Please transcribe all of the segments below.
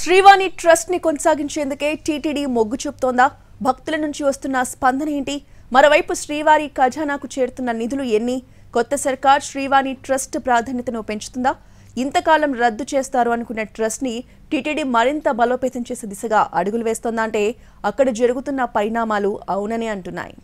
Srivani trust ని కొనసాగించేందుకే TTD మొగ్గు చూపుతోందా? భక్తుల నుంచి వస్తున్న స్పందన ఏంటి? మరోవైపు శ్రీవారి ఖజానాకు చేరుతున్న నిధులు ఎన్ని? కొత్త సర్కార్ శ్రీవాణి ట్రస్ట్ ప్రాధాన్యతను పెంచుతుందా? ఇంతకాలం రద్దు చేస్తారు అనుకున్న ట్రస్ట్ ని టీటీడీ మరింత బలోపేతం చేసే దిశగా అడుగులు వేస్తోందా అంటే అక్కడ జరుగుతున్న పరిణామాలు అవుననే అంటున్నాయి.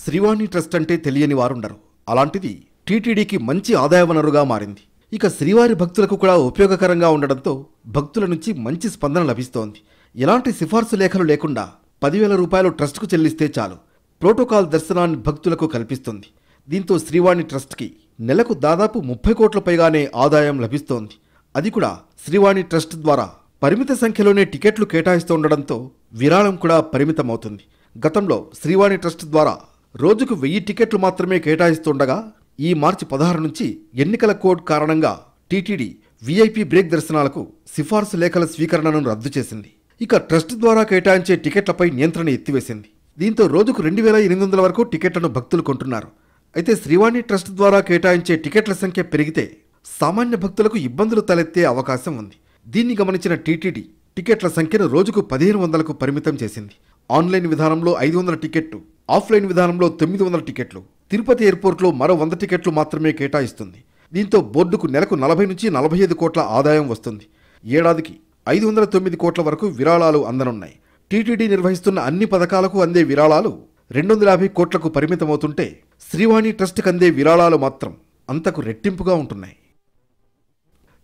శ్రీవాణి ట్రస్ట్ అంటే తెలియని వారుండరు. అలాంటిది టీటీడీకి మంచి ఆదాయ వనరుగా మారింది. ఇక శ్రీవారి భక్తులకు కూడా ఉపయోగకరంగా ఉండడంతో భక్తుల నుంచి మంచి స్పందన లభిస్తోంది. ఎలాంటి సిఫార్సు లేఖలు లేకుండా 10,000 రూపాయలు ట్రస్ట్కు చెల్లిస్తే చాలు ప్రోటోకాల్ దర్శనాన్ని భక్తులకు కల్పిస్తుంది. దీంతో శ్రీవాణి ట్రస్ట్కి నెలకు దాదాపు 30 కోట్ల పైగానే ఆదాయం లభిస్తోంది. అది కూడా శ్రీవాణి ట్రస్ట్ ద్వారా పరిమిత సంఖ్యలోనే టికెట్లు కేటాయిస్తుండడంతో విరాళం కూడా పరిమితమవుతుంది. గతంలో శ్రీవాణి ట్రస్ట్ ద్వారా రోజుకు 1000 టికెట్లు మాత్రమే కేటాయిస్తుండగా ఈ మార్చి 16 నుంచి ఎన్నికల కోడ్ కారణంగా టీటీడీ వీఐపీ బ్రేక్ దర్శనాలకు సిఫార్సు లేఖల స్వీకరణను రద్దు చేసింది. ఇక ట్రస్ట్ ద్వారా కేటాయించే టికెట్లపై నియంత్రణ ఎత్తివేసింది. దీంతో రోజుకు 2800 వరకు టికెట్లను భక్తులు కొంటున్నారు. అయితే శ్రీవాణి ట్రస్ట్ ద్వారా కేటాయించే టికెట్ల సంఖ్య పెరిగితే సామాన్య భక్తులకు ఇబ్బందులు తలెత్తే అవకాశం ఉంది. దీన్ని గమనించిన టీటీడీ టికెట్ల సంఖ్యను రోజుకు 1500కు పరిమితం చేసింది. ఆన్లైన్ విధానంలో 500 టికెట్లు, ఆఫ్లైన్ విధానంలో 900 టికెట్లు, తిరుపతి ఎయిర్పోర్ట్లో మరో 100 టికెట్లు మాత్రమే కేటాయిస్తుంది. దీంతో బోర్డుకు నెలకు 40 నుంచి 45 కోట్ల ఆదాయం వస్తుంది. ఏడాదికి 509 కోట్ల వరకు విరాళాలు అందనున్నాయి. టీటీడీ నిర్వహిస్తున్న అన్ని పథకాలకు అందే విరాళాలు 250 కోట్లకు పరిమితమవుతుంటే శ్రీవాణి ట్రస్ట్కి అందే విరాళాలు మాత్రం అంతకు రెట్టింపుగా ఉంటున్నాయి.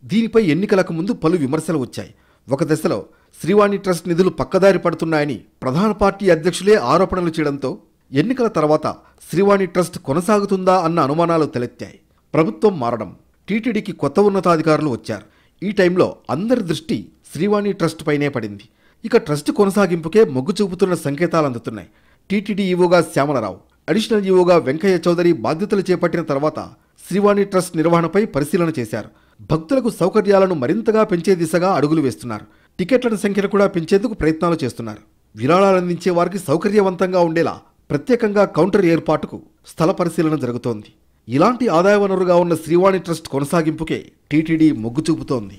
దీనిపై ఎన్నికలకు ముందు పలు విమర్శలు వచ్చాయి. ఒక దశలో శ్రీవాణి ట్రస్ట్ నిధులు పక్కదారి పడుతున్నాయని ప్రధాన పార్టీ అధ్యక్షులే ఆరోపణలు చేయడంతో ఎన్నికల తర్వాత శ్రీవాణి ట్రస్ట్ కొనసాగుతుందా అన్న అనుమానాలు తలెత్తాయి. ప్రభుత్వం మారడం, టీటీడీకి కొత్త ఉన్నతాధికారులు వచ్చారు. ఈ టైంలో అందరి దృష్టి శ్రీవాణి ట్రస్ట్ పైనే పడింది. ఇక ట్రస్ట్ కొనసాగింపుకే మొగ్గు చూపుతున్న సంకేతాలు అందుతున్నాయి. టీటీడీ ఈవోగా శ్యామలరావు, అడిషనల్ ఈవోగా వెంకయ్య చౌదరి బాధ్యతలు చేపట్టిన తర్వాత శ్రీవాణి ట్రస్ట్ నిర్వహణపై పరిశీలన చేశారు. భక్తులకు సౌకర్యాలను మరింతగా పెంచే దిశగా అడుగులు వేస్తున్నారు. టికెట్ల సంఖ్యను కూడా పెంచేందుకు ప్రయత్నాలు చేస్తున్నారు. విరాళాలందించే వారికి సౌకర్యవంతంగా ఉండేలా ప్రత్యేకంగా కౌంటర్ ఏర్పాటుకు స్థల పరిశీలన జరుగుతోంది. ఇలాంటి ఆదాయ వనరుగా ఉన్న శ్రీవాణి ట్రస్ట్ కొనసాగింపుకే టీటీడీ మొగ్గు చూపుతోంది.